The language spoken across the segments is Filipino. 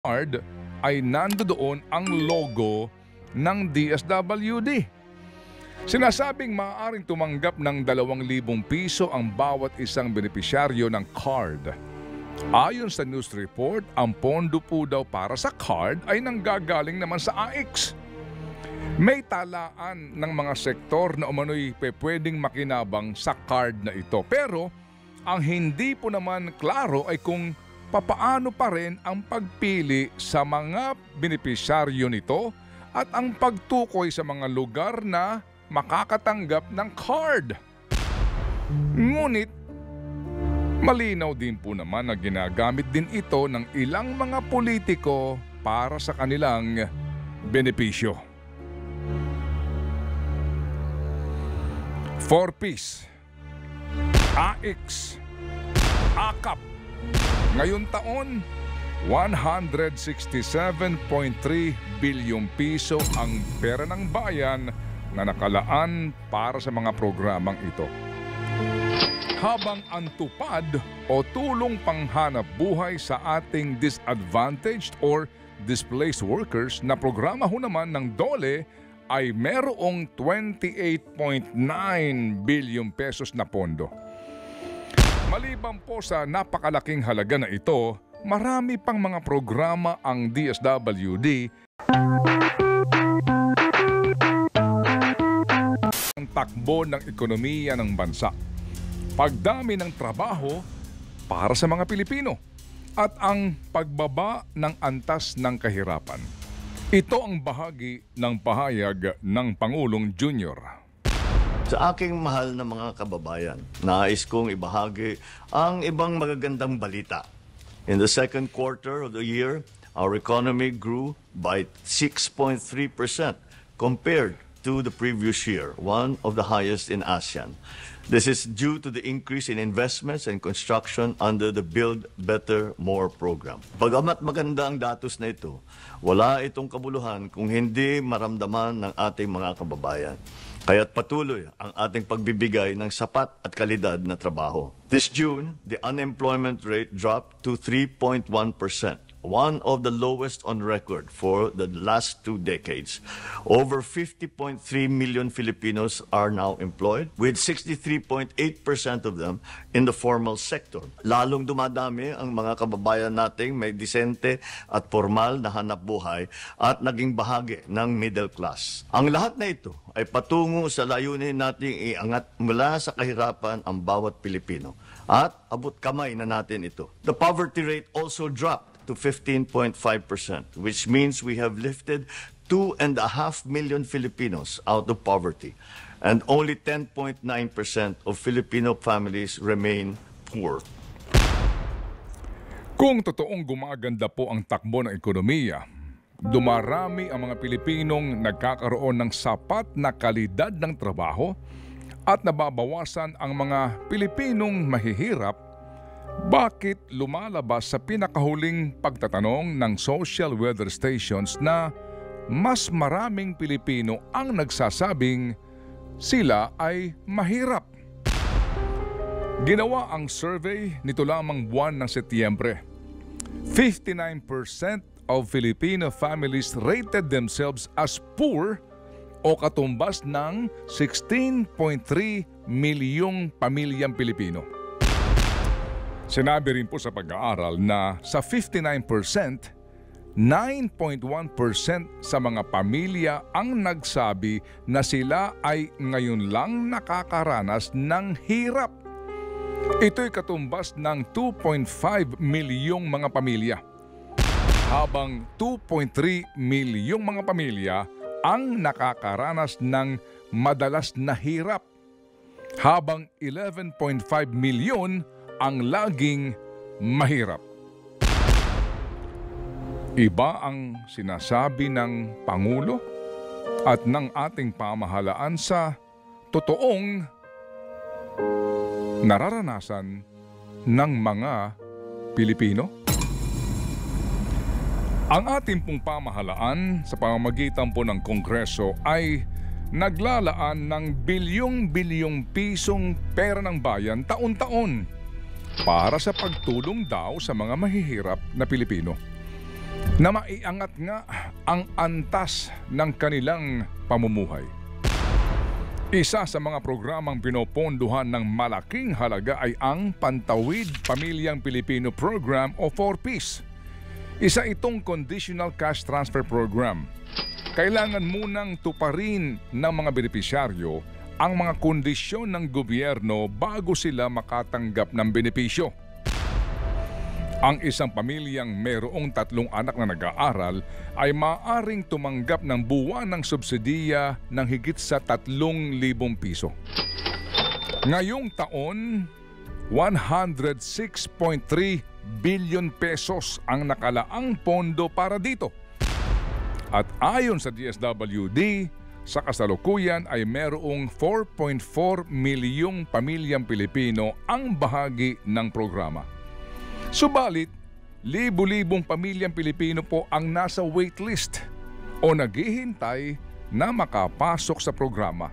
card ay nandoon ang logo ng DSWD. Sinasabing maaaring tumanggap ng 2,000 piso ang bawat isang benepisyaryo ng card. Ayon sa news report, ang pondo po daw para sa card ay nanggagaling naman sa AIX. May talaan ng mga sektor na umano'y pwedeng makinabang sa card na ito. Pero ang hindi po naman klaro ay kung papaano pa rin ang pagpili sa mga benepisyaryo nito at ang pagtukoy sa mga lugar na makakatanggap ng card. Ngunit, malinaw din po naman na ginagamit din ito ng ilang mga politiko para sa kanilang benepisyo. 4Ps, AIX, AKAP. Ngayong taon, 167.3 bilyong piso ang pera ng bayan na nakalaan para sa mga programang ito. Habang ang tupad o tulong panghanap buhay sa ating disadvantaged or displaced workers na programa ho naman ng DOLE ay merong 28.9 bilyong pesos na pondo. Maliban po sa napakalaking halaga na ito, marami pang mga programa ang DSWD ang takbo ng ekonomiya ng bansa, pagdami ng trabaho para sa mga Pilipino, at ang pagbaba ng antas ng kahirapan. Ito ang bahagi ng pahayag ng Pangulong Junior. Sa aking mahal na mga kababayan, nais kong ibahagi ang ibang magagandang balita. In the second quarter of the year, our economy grew by 6.3% compared to the previous year, one of the highest in ASEAN. This is due to the increase in investments and construction under the Build Better More program. Bagamat maganda ang datos na ito, wala itong kabuluhan kung hindi maramdaman ng ating mga kababayan. Kaya't patuloy ang ating pagbibigay ng sapat at kalidad na trabaho. This June, the unemployment rate dropped to 3.1%, one of the lowest on record for the last 2 decades. Over 50.3 million Filipinos are now employed, with 63.8% of them in the formal sector. Lalong dumadami ang mga kababayan nating may disente at formal na hanap buhay at naging bahagi ng middle class. Ang lahat na ito ay patungo sa layunin nating iangat mula sa kahirapan ang bawat Pilipino at abot kamay na natin ito. The poverty rate also dropped to 15.5%, which means we have lifted 2.5 million Filipinos out of poverty, and only 10.9% of Filipino families remain poor. Kung totoong gumaganda po ang takbo ng ekonomiya, dumarami ang mga Pilipinong nagkakaroon ng sapat na kalidad ng trabaho at nababawasan ang mga Pilipinong mahihirap, bakit lumalabas sa pinakahuling pagtatanong ng social weather stations na mas maraming Pilipino ang nagsasabing sila ay mahirap? Ginawa ang survey nito lamang buwan ng Setyembre. 59% of Filipino families rated themselves as poor o katumbas ng 16.3 milyong pamilyang Pilipino. Sinabi rin po sa pag-aaral na sa 59%, 9.1% sa mga pamilya ang nagsabi na sila ay ngayon lang nakakaranas ng hirap. Ito'y katumbas ng 2.5 milyong mga pamilya, habang 2.3 milyong mga pamilya ang nakakaranas ng madalas na hirap, habang 11.5 milyon ang laging mahirap. Iba ang sinasabi ng Pangulo at ng ating pamahalaan sa totoong nararanasan ng mga Pilipino. Ang ating pong pamahalaan sa pamamagitan po ng Kongreso ay naglalaan ng bilyong-bilyong pisong pera ng bayan taon-taon para sa pagtulong daw sa mga mahihirap na Pilipino. na maiangat nga ang antas ng kanilang pamumuhay. Isa sa mga programang pinopondohan ng malaking halaga ay ang Pantawid Pamilyang Pilipino Program o 4Ps. Isa itong conditional cash transfer program. Kailangan munang tuparin ng mga benepisyaryo ang mga kondisyon ng gobyerno bago sila makatanggap ng benepisyo. Ang isang pamilyang mayroong 3 anak na nag-aaral ay maaaring tumanggap ng buwan ng subsidiya ng higit sa 3,000 piso. Ngayong taon, 106.3 billion pesos ang nakalaang pondo para dito. At ayon sa DSWD, sa kasalukuyan ay mayroong 4.4 milyong pamilyang Pilipino ang bahagi ng programa. Subalit, libu-libong pamilyang Pilipino po ang nasa waitlist o naghihintay na makapasok sa programa.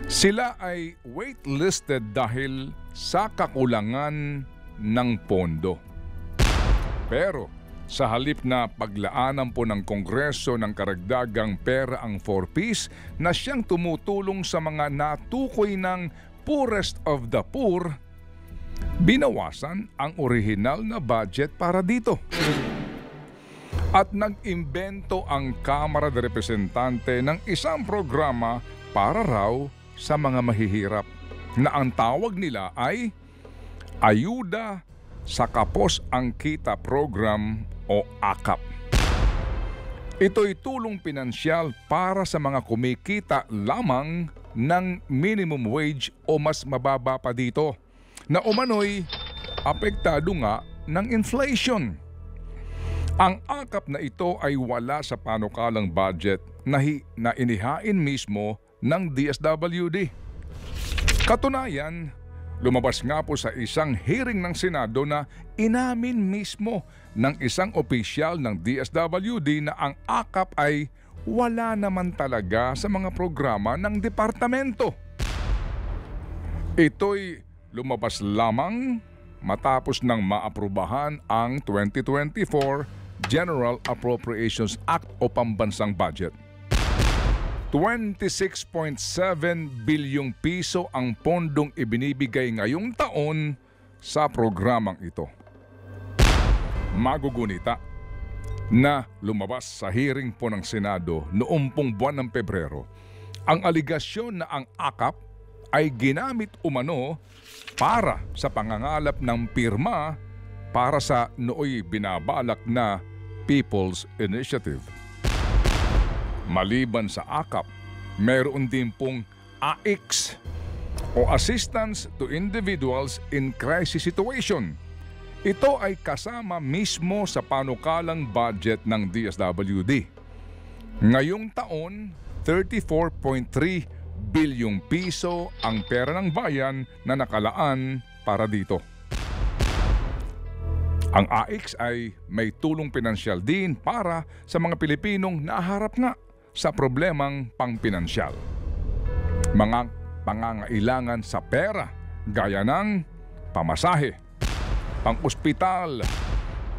Sila ay waitlisted dahil sa kakulangan ng pondo. Pero sa halip na paglaanan po ng Kongreso ng karagdagang pera ang 4Ps na siyang tumutulong sa mga natukoy ng poorest of the poor, binawasan ang orihinal na budget para dito. At nag-imbento ang Kamara de Representante ng isang programa para raw sa mga mahihirap na ang tawag nila ay Ayuda sa Kapos ang Kita Program o AKAP. Ito'y tulong pinansyal para sa mga kumikita lamang ng minimum wage o mas mababa pa dito, na umano'y apektado nga ng inflation. Ang AKAP na ito ay wala sa panukalang budget na inihain mismo ng DSWD. Katunayan, lumabas nga po sa isang hearing ng Senado na inamin mismo ng isang opisyal ng DSWD na ang AKAP ay wala naman talaga sa mga programa ng departamento. Ito'y lumabas lamang matapos ng maaprubahan ang 2024 General Appropriations Act o Pambansang Budget. 26.7 bilyong piso ang pondong ibinibigay ngayong taon sa programang ito. Magugunita na lumabas sa hearing po ng Senado noong pong buwan ng Pebrero ang aligasyon na ang AKAP ay ginamit umano para sa pangangalap ng pirma para sa nooy binabalak na People's Initiative. Maliban sa AKAP, mayroon din pong AIX o Assistance to Individuals in Crisis Situation. Ito ay kasama mismo sa panukalang budget ng DSWD. Ngayong taon, 34.3 bilyong piso ang pera ng bayan na nakalaan para dito. Ang AIX ay may tulong pinansyal din para sa mga Pilipinong naharap nga sa problemang pangpinansyal. Mga pangangailangan sa pera gaya ng pamasahe, pang-ospital,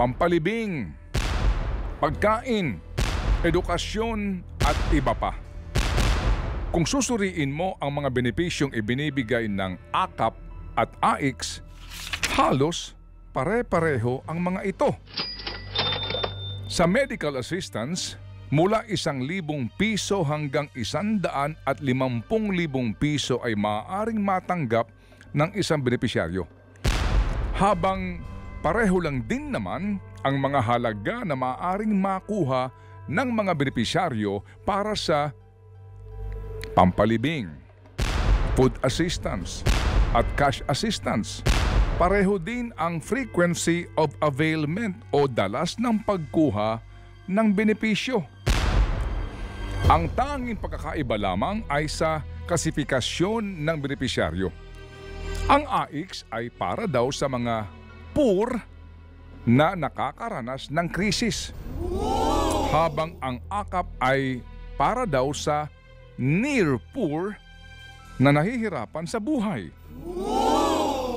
pampalibing, pagkain, edukasyon at iba pa. Kung susuriin mo ang mga benepisyong ibinibigay ng AKAP at AIX, halos pare-pareho ang mga ito. Sa medical assistance, mula 1,000 piso hanggang 150,000 piso ay maaaring matanggap ng isang benepisyaryo. Habang pareho lang din naman ang mga halaga na maaaring makuha ng mga benepisyaryo para sa pampalibing, food assistance at cash assistance. Pareho din ang frequency of availment o dalas ng pagkuha ng benepisyo. Ang tanging pagkakaiba lamang ay sa klasifikasyon ng benepisyaryo. Ang AIX ay para daw sa mga poor na nakakaranas ng krisis. Habang ang AKAP ay para daw sa near poor na nahihirapan sa buhay.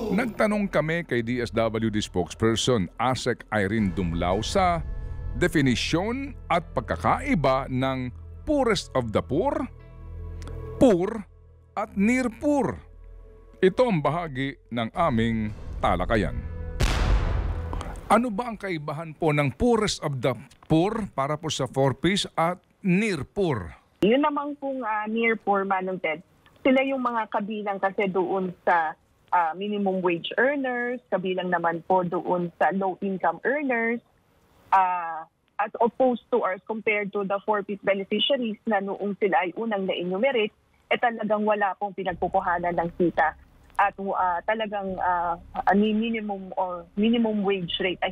Nagtanong kami kay DSWD spokesperson ASEC Irene Dumlao sa definisyon at pagkakaiba ng poorest of the poor, poor at near poor. Ito ang bahagi ng aming talakayan. Ano ba ang kaibahan po ng poorest of the poor para po sa 4Ps at near poor? Yun naman kung near poor, Manong Ted, sila yung mga kabilang kasi doon sa minimum wage earners, kabilang naman po doon sa low income earners, as opposed to or compared to the 4Ps beneficiaries na noong sila ay unang na-enumerate, talagang wala pong pinagpupuhanan ng kita. At talagang minimum wage rate ay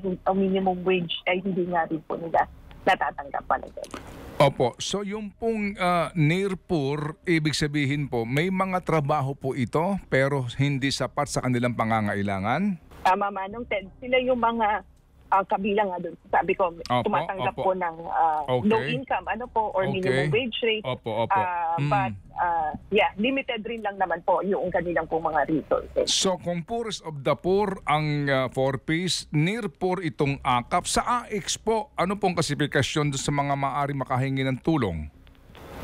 hindi nga rin po nila natatanggap pa na din. Opo, so yung pong near poor, ibig sabihin po, may mga trabaho po ito pero hindi sapat sa kanilang pangangailangan? Tama, Manong Ted. Sila yung mga kabilang nga doon. Sabi ko, tumatanggap po ng low income or minimum wage rate. But limited rin lang naman po yung kanilang po mga resources. So kung poorest of the poor ang 4Ps, near poor itong AKAP. Sa AX po, ano pong klasifikasyon doon sa mga maaari makahingi ng tulong?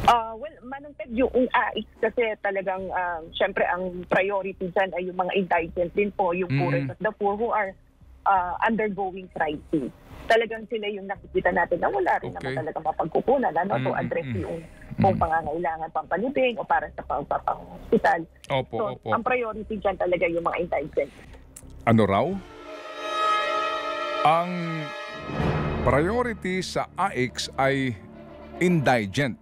Well, Manong Ted, yung AX kasi talagang syempre ang priority dyan ay yung mga indigent din po, yung poorest of the poor who are undergoing crisis. Talagang sila yung nakikita natin na wala rin naman talaga mapagkukunan to address yung pangangailangan pampalibing o para sa pagpapang-hospital. Ang priority dyan talaga yung mga indigent. Ano raw? Ang priority sa AX ay indigent.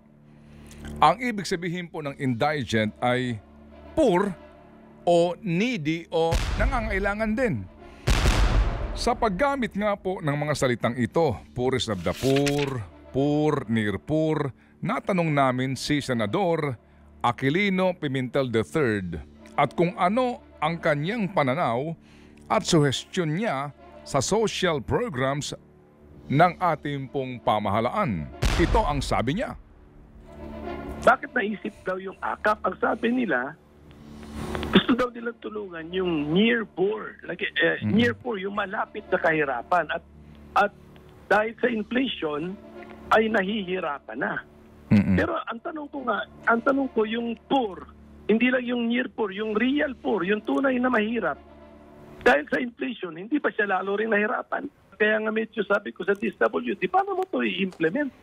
Ang ibig sabihin po ng indigent ay poor o needy o nangangailangan din. Sa paggamit nga po ng mga salitang ito, poorest of the poor, poor, near poor, natanong namin si Senador Aquilino Pimentel III at kung ano ang kanyang pananaw at suhestyon niya sa social programs ng ating pong pamahalaan. Ito ang sabi niya. Bakit naisip daw yung AKAP? Ang sabi nila, gusto daw nilang tulungan yung near poor. Near poor, yung malapit sa kahirapan. At dahil sa inflation, ay nahihirapan na. Pero ang tanong ko yung poor, hindi lang yung near poor, yung real poor, yung tunay na mahirap. Dahil sa inflation, hindi pa siya lalo rin nahirapan. Kaya nga medyo sabi ko sa DSWD, paano mo ito i-implement?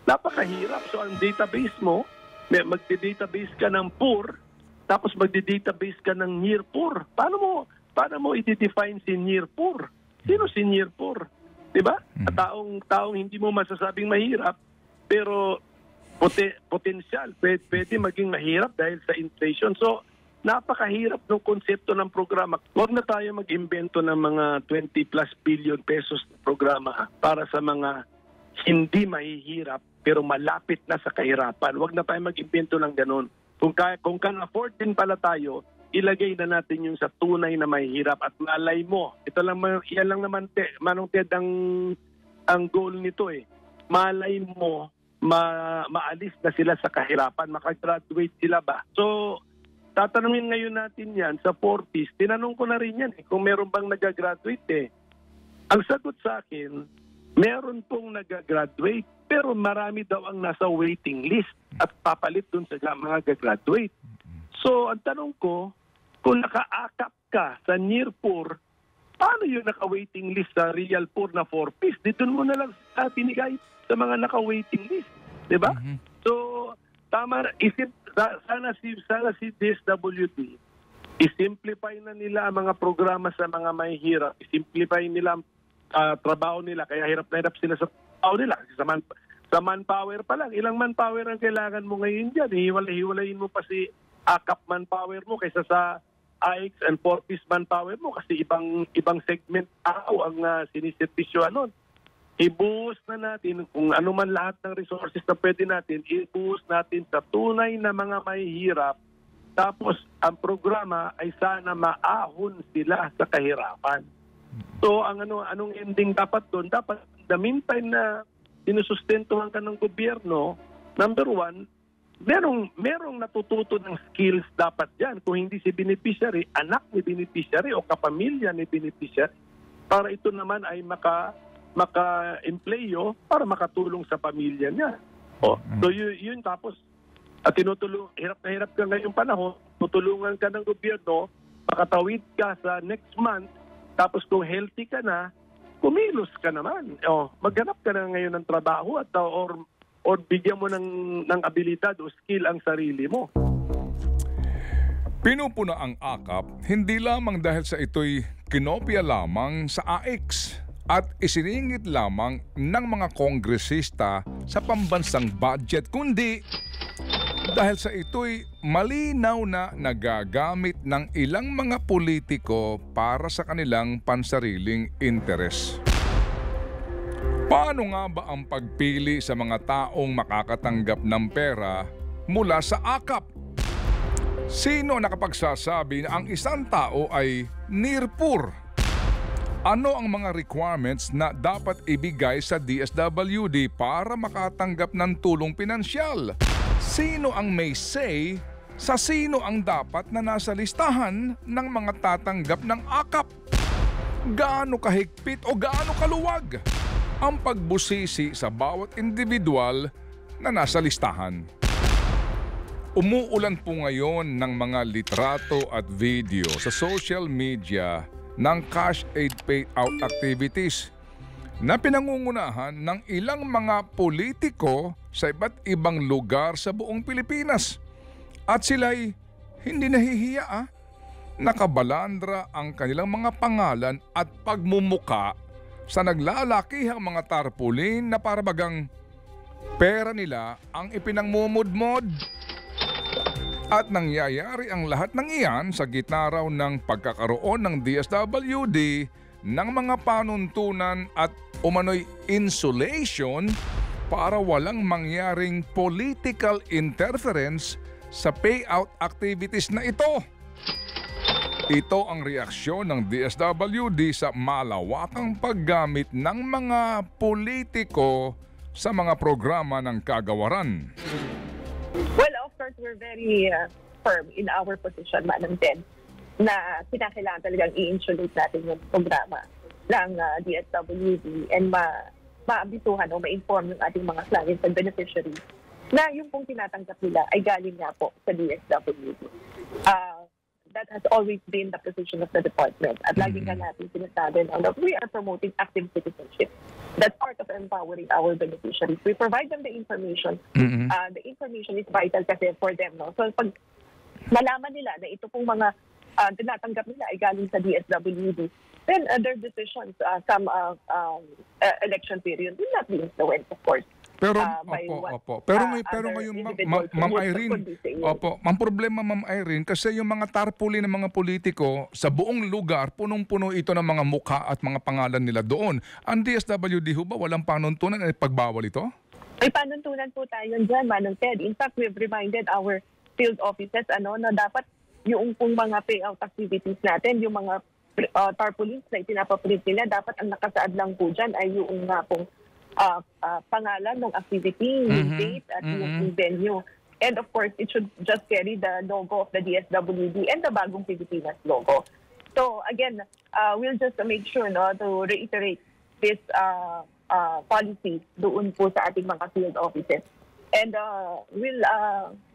Napakahirap. So ang database mo, magde-database ka ng poor, tapos magde-database ka ng near poor. Paano mo i-define si near poor? Sino si near poor? 'Di ba? Taong hindi mo masasabing mahirap, pero potensyal pwede maging mahirap dahil sa inflation. So, napakahirap ng konsepto ng programa. Huwag na tayo mag-imbento ng mga 20+ billion pesos na programa para sa mga hindi mahihirap pero malapit na sa kahirapan. Huwag na tayo mag-imbento ng ganun. Kung can-afford din pala tayo, ilagay na natin yung sa tunay na mahihirap at malay mo. Yan lang naman, Manong Ted, ang goal nito eh. Malay mo, maalis na sila sa kahirapan, makagraduate sila ba? So, tatanungin ngayon natin yan sa 4Ps. Tinanong ko na rin yan kung meron bang nagagraduate eh. Ang sagot sa akin, meron pong nagagraduate, pero marami daw ang nasa waiting list at papalit dun sa mga gagraduate. So, ang tanong ko, kung naka-AKAP ka sa near poor, paano yung naka-waiting list sa real poor na 4Ps? Dito mo na lang binigay sa mga naka-waiting list. Diba? So, tama, sana si DSWD, i-simplify na nila ang mga programa sa mga mahihirap, i-simplify nila ang trabaho nila, kaya hirap na hirap sila sa trabaho nila. Sa manpower pa lang, ilang manpower ang kailangan mo ngayon dyan? Hiwalayin mo pa si AKAP manpower mo kaysa sa AX and 4Ps manpower mo kasi ibang segment ang siniservisyoan nun. Ibuhos na natin kung ano man lahat ng resources na pwede natin, ibuhos natin sa tunay na mga mahihirap. Tapos ang programa ay sana maahon sila sa kahirapan. So anong ending dapat doon? Dapat the meantime na sinusustentuhan ka ng gobyerno, number one, merong natututo ng skills dapat yan. Kung hindi si beneficiary, anak ni beneficiary o kapamilya ni beneficiary, para ito naman ay maka-empleyo para makatulong sa pamilya niya. So yun tapos at hirap na hirap ka ngayong panahon, tutulungan ka ng gobyerno, makatawid ka sa next month, tapos kung healthy ka na, kumilos ka naman. Maghanap ka na ngayon ng trabaho at or bigyan mo ng abilidad o skill ang sarili mo. Pinupuna ang AKAP hindi lamang dahil sa ito'y kinopya lamang sa AX at isiningit lamang ng mga kongresista sa pambansang budget, kundi dahil sa ito'y malinaw na nagagamit ng ilang mga politiko para sa kanilang pansariling interes. Paano nga ba ang pagpili sa mga taong makakatanggap ng pera mula sa AKAP? Sino nakapagsasabi na ang isang tao ay near poor? Ano ang mga requirements na dapat ibigay sa DSWD para makatanggap ng tulong pinansyal? Sino ang may say sa sino ang dapat na nasa listahan ng mga tatanggap ng AKAP? Gaano kahigpit o gaano kaluwag ang pagbusisi sa bawat individual na nasa listahan? Umuulan po ngayon ng mga litrato at video sa social media ng cash aid payout activities na pinangungunahan ng ilang mga politiko sa iba't ibang lugar sa buong Pilipinas. At sila'y hindi nahihiya. Nakabalandra ang kanilang mga pangalan at pagmumuka sa naglalakihang mga tarpaulin na parabagang pera nila ang ipinangmumudmod. At nangyayari ang lahat ng iyan sa gitna raw ng pagkakaroon ng DSWD ng mga panuntunan at umano'y insulation para walang mangyaring political interference sa payout activities na ito. Ito ang reaksyon ng DSWD sa malawakang paggamit ng mga politiko sa mga programa ng kagawaran. Well, of course, we're very firm in our position, Manang Ted, na kinakailangan talagang i-insulate natin yung programa ng DSWD and maabisuhan o ma-inform yung ating mga clients and beneficiaries na yung pong tinatanggap nila ay galing nga po sa DSWD. That has always been the position of the department. At lagi nga natin sinasabi na we are promoting active citizenship. That's part of empowering our beneficiaries. We provide them the information. The information is vital kasi for them. No? So pag malaman nila na ito pong mga tinatanggap nila ay galing sa DSWD, then their decisions, some election period will not be influenced, of course. Pero ngayon, Ma'am Irene, ang problema, Ma'am Irene, kasi yung mga tarpaulin ng mga politiko sa buong lugar, punong-puno ito ng mga mukha at mga pangalan nila doon. Ang DSWD ho ba walang panuntunan at pagbawal ito? May panuntunan po tayo dyan, Manong Ted. In fact, we've reminded our field offices na dapat yung pong mga payout activities natin, yung mga tarpaulins na itinapaprint nila, dapat ang nakasaad lang po dyan ay yung nga pong pangalan ng activity, yung date at yung venue. And of course, it should just carry the logo of the DSWD and the Bagong Pilipinas logo. So again, we'll just make sure to reiterate this policy doon po sa ating mga field offices. And we'll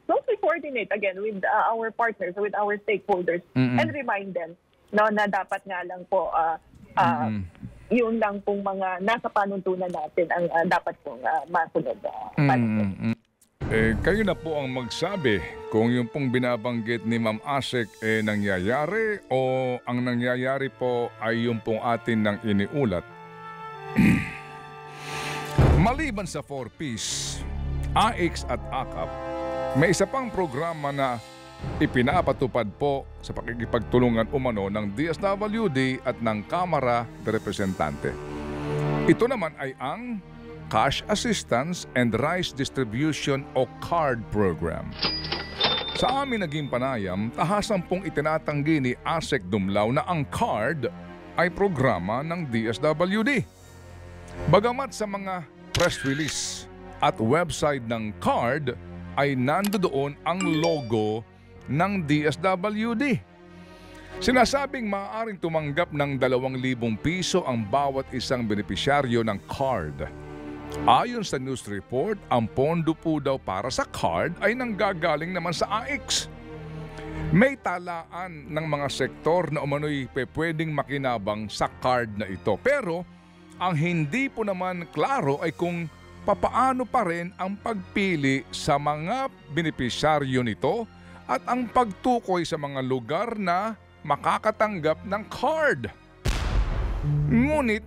closely coordinate again with our partners, with our stakeholders, and remind them na dapat nga lang po yun lang pong mga nasa panuntunan natin ang dapat pong masunod. Kayo na po ang magsabi kung yung pong binabanggit ni Ma'am Asek nangyayari o ang nangyayari po ay yung pong atin nang iniulat. Maliban sa 4Ps, AX at AKAP, may isa pang programa na ipinapatupad po sa pakikipagtulungan umano ng DSWD at ng Kamara de Representante. Ito naman ay ang Cash Assistance and Rice Distribution o CARD Program. Sa amin naging panayam, tahasan pong itinatanggi ni Asek Dumlao na ang CARD ay programa ng DSWD. Bagamat sa mga press release at website ng CARD ay nandoon ang logo ng DSWD. Sinasabing maaaring tumanggap ng 2,000 piso ang bawat isang benepisyaryo ng card. Ayon sa news report, ang pondo po daw para sa card ay nanggagaling naman sa AIX. May talaan ng mga sektor na umano'y pwedeng makinabang sa card na ito. Pero ang hindi po naman klaro ay kung papaano pa rin ang pagpili sa mga benepisyaryo nito at ang pagtukoy sa mga lugar na makakatanggap ng card. Ngunit,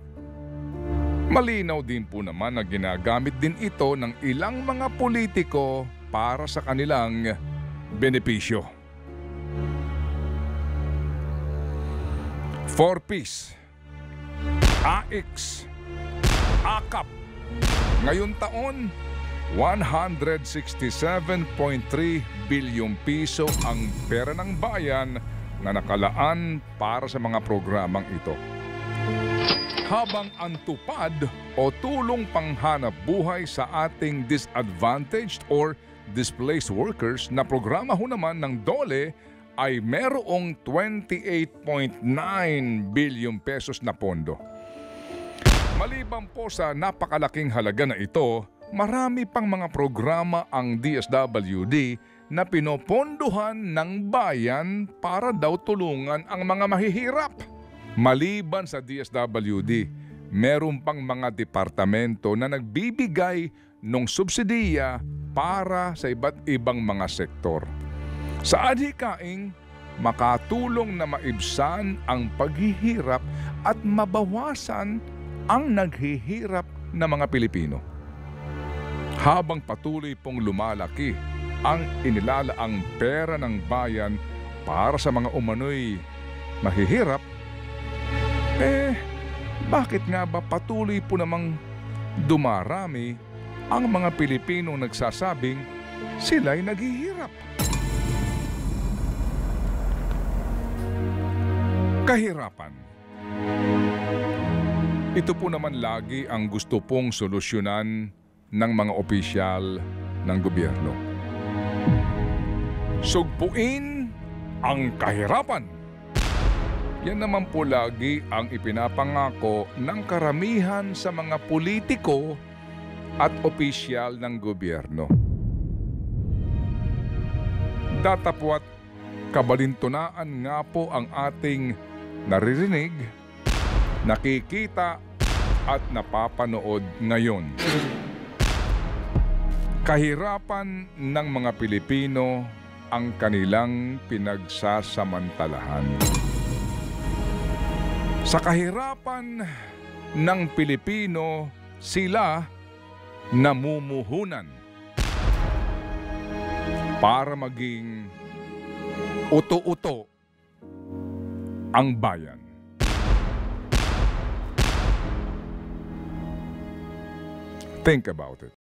malinaw din po naman na ginagamit din ito ng ilang mga politiko para sa kanilang benepisyo. 4Ps, AIX, AKAP. Ngayong taon, 167.3 bilyong piso ang pera ng bayan na nakalaan para sa mga programang ito. Habang ang tupad o tulong panghanap buhay sa ating disadvantaged or displaced workers na programa ho naman ng DOLE ay merong 28.9 bilyong pesos na pondo. Maliban po sa napakalaking halaga na ito, marami pang mga programa ang DSWD na pinopondohan ng bayan para daw tulungan ang mga mahihirap. Maliban sa DSWD, meron pang mga departamento na nagbibigay ng subsidiya para sa iba't ibang mga sektor. Sa adhikaing, makatulong na maibsan ang paghihirap at mabawasan ang naghihirap na mga Pilipino. Habang patuloy pong lumalaki ang inilalaang pera ng bayan para sa mga umano'y mahihirap, bakit nga ba patuloy po namang dumarami ang mga Pilipinong nagsasabing sila'y naghihirap? Kahirapan. Ito po naman lagi ang gusto pong solusyonan ng mga opisyal ng gobyerno. Sugpuin ang kahirapan. Yan naman po lagi ang ipinapangako ng karamihan sa mga politiko at opisyal ng gobyerno. Datapwat kabalintunaan nga po ang ating naririnig, nakikita at napapanood ngayon. Kahirapan ng mga Pilipino ang kanilang pinagsasamantalahan. Sa kahirapan ng Pilipino, sila namumuhunan para maging uto-uto ang bayan. Think about it.